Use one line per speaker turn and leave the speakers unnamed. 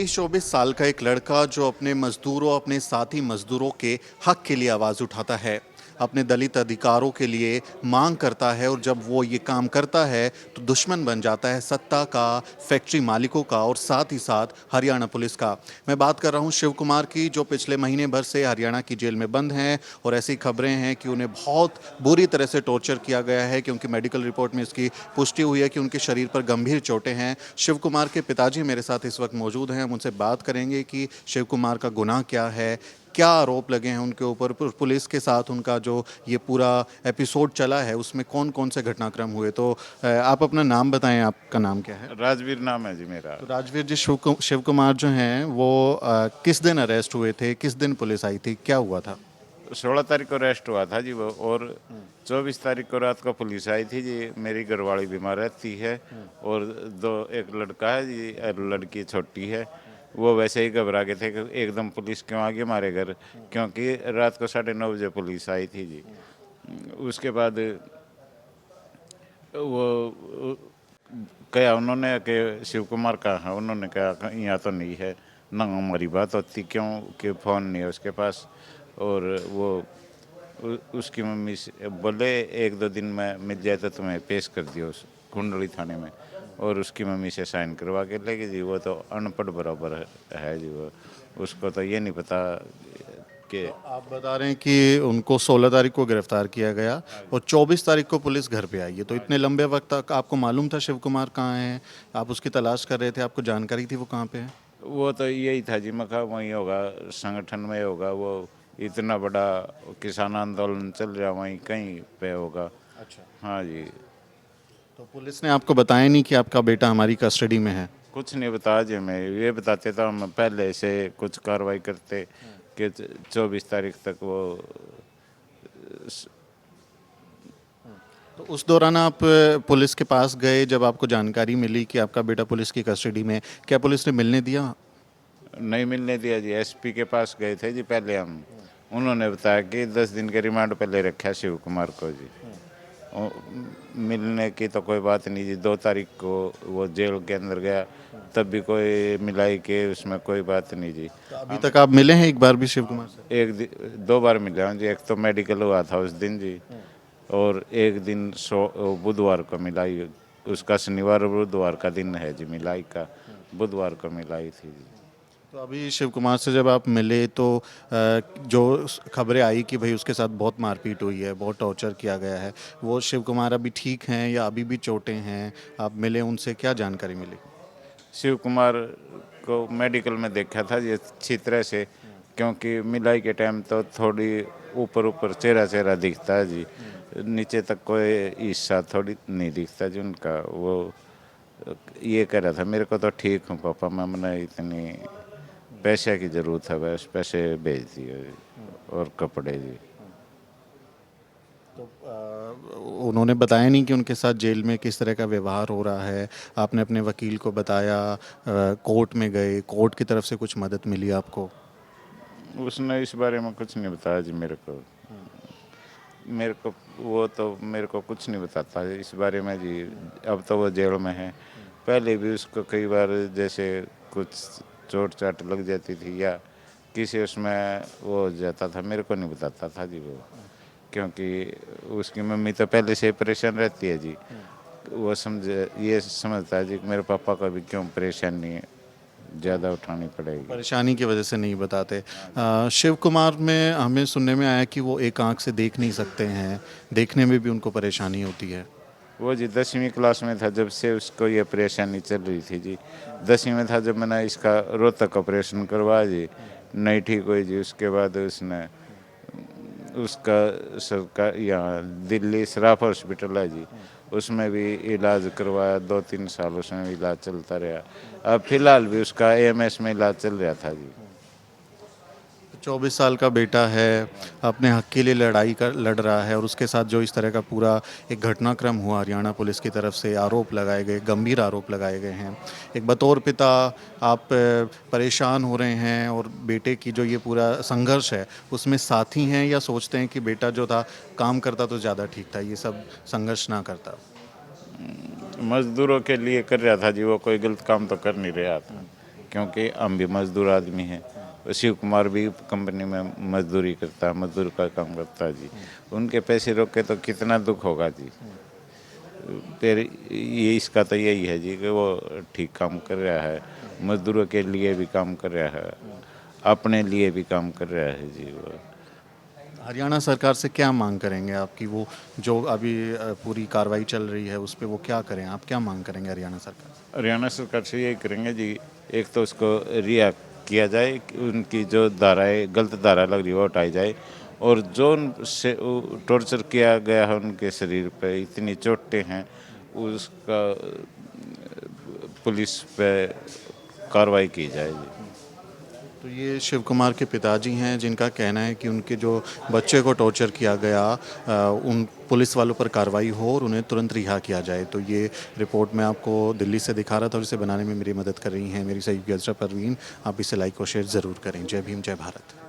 23-24 साल का एक लड़का जो अपने मजदूरों, अपने साथी मजदूरों के हक के लिए आवाज़ उठाता है, अपने दलित अधिकारों के लिए मांग करता है और जब वो ये काम करता है तो दुश्मन बन जाता है सत्ता का, फैक्ट्री मालिकों का और साथ ही साथ हरियाणा पुलिस का। मैं बात कर रहा हूँ शिव कुमार की, जो पिछले महीने भर से हरियाणा की जेल में बंद हैं और ऐसी खबरें हैं कि उन्हें बहुत बुरी तरह से टॉर्चर किया गया है, क्योंकि मेडिकल रिपोर्ट में इसकी पुष्टि हुई है कि उनके शरीर पर गंभीर चोटें हैं। शिव कुमार के पिताजी मेरे साथ इस वक्त मौजूद हैं, हम उनसे बात करेंगे कि शिव कुमार का गुनाह क्या है, क्या आरोप लगे हैं उनके ऊपर, पुलिस के साथ उनका जो ये पूरा एपिसोड चला है उसमें कौन कौन से घटनाक्रम हुए। तो आप अपना नाम बताएं, आपका नाम क्या है?
राजवीर नाम है जी मेरा।
तो राजवीर जी, शिव कुमार जो हैं वो किस दिन अरेस्ट हुए थे, किस दिन पुलिस आई थी, क्या हुआ था?
16 तारीख को अरेस्ट हुआ था जी वो, और 24 तारीख को रात को पुलिस आई थी जी। मेरी घरवाली बीमार रहती है और एक लड़का है जी और लड़की छोटी है। वो वैसे ही घबरा गए थे कि एकदम पुलिस क्यों आ गई हमारे घर, क्योंकि रात को 9:30 बजे पुलिस आई थी जी। उसके बाद वो कहा उन्होंने कि शिव कुमार कहाँ है, उन्होंने कहा कि यहाँ तो नहीं है ना, हमारी बात होती क्यों कि फ़ोन नहीं है उसके पास। और वो उसकी मम्मी से बोले 1-2 दिन में मिल जाए तो तुम्हें पेश कर दियो उस कुंडली थाने में, और उसकी मम्मी से साइन करवा के लेके जी। वो तो अनपढ़ बराबर है जी वो, उसको तो ये नहीं पता कि
आप बता रहे हैं कि उनको 16 तारीख को गिरफ्तार किया गया और 24 तारीख को पुलिस घर पे आई है, तो इतने लंबे वक्त तक आपको मालूम था शिव कुमार कहाँ है? आप उसकी तलाश कर रहे थे, आपको जानकारी थी वो कहाँ पे है?
वो तो यही था जी, मैं कहा वहीं होगा, संगठन में होगा वो। इतना बड़ा किसान आंदोलन चल रहा, वहीं कहीं पे होगा।
अच्छा।
हाँ जी।
तो पुलिस ने आपको बताया नहीं कि आपका बेटा हमारी कस्टडी में है?
कुछ नहीं बताया जी, मैं ये बताते तो हम पहले से कुछ कार्रवाई करते कि 24 तारीख तक वो।
तो उस दौरान आप पुलिस के पास गए जब आपको जानकारी मिली कि आपका बेटा पुलिस की कस्टडी में है, क्या पुलिस ने मिलने दिया?
नहीं मिलने दिया जी। एसपी के पास गए थे जी पहले हम। उन्होंने बताया कि 10 दिन के रिमांड पे ले रखा है शिव कुमार को जी। ओ, मिलने की तो कोई बात नहीं जी। 2 तारीख को वो जेल के अंदर गया, तब भी कोई मिलाई के उसमें कोई बात नहीं जी।
तो अभी तक आप मिले हैं एक बार भी शिव कुमार से?
2 बार मिला हूँ जी। एक तो मेडिकल हुआ था उस दिन जी, और एक दिन बुधवार को मिलाई। उसका शनिवार और बुधवार का दिन है जी मिलाई का। बुधवार को मिलाई थी जी।
तो अभी शिव कुमार से जब आप मिले तो जो खबरें आई कि भाई उसके साथ बहुत मारपीट हुई है, बहुत टॉर्चर किया गया है, वो शिव कुमार अभी ठीक हैं या अभी भी चोटें हैं? आप मिले, उनसे क्या जानकारी मिली?
शिव कुमार को मेडिकल में देखा था ये अच्छी तरह से, क्योंकि मिलाई के टाइम तो थोड़ी ऊपर ऊपर चेहरा चेहरा दिखता है जी, नीचे तक कोई हिस्सा थोड़ी नहीं दिखता जी उनका। वो ये कह रहा था मेरे को तो ठीक हूँ पापा, मैंने इतनी पैसे की ज़रूरत है, बस पैसे भेज दिए और कपड़े जी।
तो उन्होंने बताया नहीं कि उनके साथ जेल में किस तरह का व्यवहार हो रहा है? आपने अपने वकील को बताया, कोर्ट में गए, कोर्ट की तरफ से कुछ मदद मिली आपको?
उसने इस बारे में कुछ नहीं बताया जी मेरे को। वो तो मेरे को कुछ नहीं बताता है इस बारे में जी। अब तो वो जेल में है। पहले भी उसको कई बार जैसे कुछ चोट चाट लग जाती थी या किसी उसमें वो हो जाता था, मेरे को नहीं बताता था जी वो, क्योंकि उसकी मम्मी तो पहले से ही परेशान रहती है जी। वो ये समझता है जी कि मेरे पापा को भी क्यों परेशानी ज़्यादा उठानी पड़ेगी।
परेशानी की वजह से नहीं बताते। शिव कुमार में हमें सुनने में आया कि वो एक आंख से देख नहीं सकते हैं, देखने में भी उनको परेशानी होती है।
वो जी 10वीं क्लास में था जब से उसको ये परेशानी चल रही थी जी। 10वीं में था जब मैंने इसका रोहतक ऑपरेशन करवाया जी, नहीं ठीक हुई जी। उसके बाद उसने उसका सरकार यहाँ दिल्ली सराफ हॉस्पिटल है जी, उसमें भी इलाज करवाया। 2-3 साल उसमें इलाज चलता रहा। अब फिलहाल भी उसका एएमएस में इलाज चल रहा था जी।
24 साल का बेटा है, अपने हक के लिए लड़ रहा है और उसके साथ जो इस तरह का पूरा एक घटनाक्रम हुआ, हरियाणा पुलिस की तरफ से आरोप लगाए गए, गंभीर आरोप लगाए गए हैं। एक बतौर पिता आप परेशान हो रहे हैं और बेटे की जो ये पूरा संघर्ष है उसमें साथी हैं, या सोचते हैं कि बेटा जो था काम करता तो ज़्यादा ठीक था, ये सब संघर्ष ना करता?
मजदूरों के लिए कर रहा था जी वो, कोई गलत काम तो कर नहीं रहा था, क्योंकि हम भी मजदूर आदमी हैं। शिव कुमार भी कंपनी में मजदूरी करता है, मजदूर का काम करता है जी। उनके पैसे रोके तो कितना दुख होगा जी। फिर ये इसका तो यही है जी कि वो ठीक काम कर रहा है, मजदूरों के लिए भी काम कर रहा है, अपने लिए भी काम कर रहा है जी वो।
हरियाणा सरकार से क्या मांग करेंगे आपकी, वो जो अभी पूरी कार्रवाई चल रही है उस पे वो क्या करें, आप क्या मांग करेंगे हरियाणा सरकार से?
हरियाणा सरकार से यही करेंगे जी, एक तो उसको रिहा किया जाए, कि उनकी जो धाराएं गलत धारा लग रही है वो हटाई जाए, और जो उनसे टॉर्चर किया गया है उनके शरीर पे इतनी चोटें हैं, उसका पुलिस पे कार्रवाई की जाए जी।
तो ये शिव कुमार के पिताजी हैं जिनका कहना है कि उनके जो बच्चे को टॉर्चर किया गया, उन पुलिस वालों पर कार्रवाई हो और उन्हें तुरंत रिहा किया जाए। तो ये रिपोर्ट मैं आपको दिल्ली से दिखा रहा था और इसे बनाने में मेरी मदद कर रही हैं मेरी सहयोगी अजरा परवीन। आप इसे लाइक और शेयर ज़रूर करें। जय भीम, जय भारत।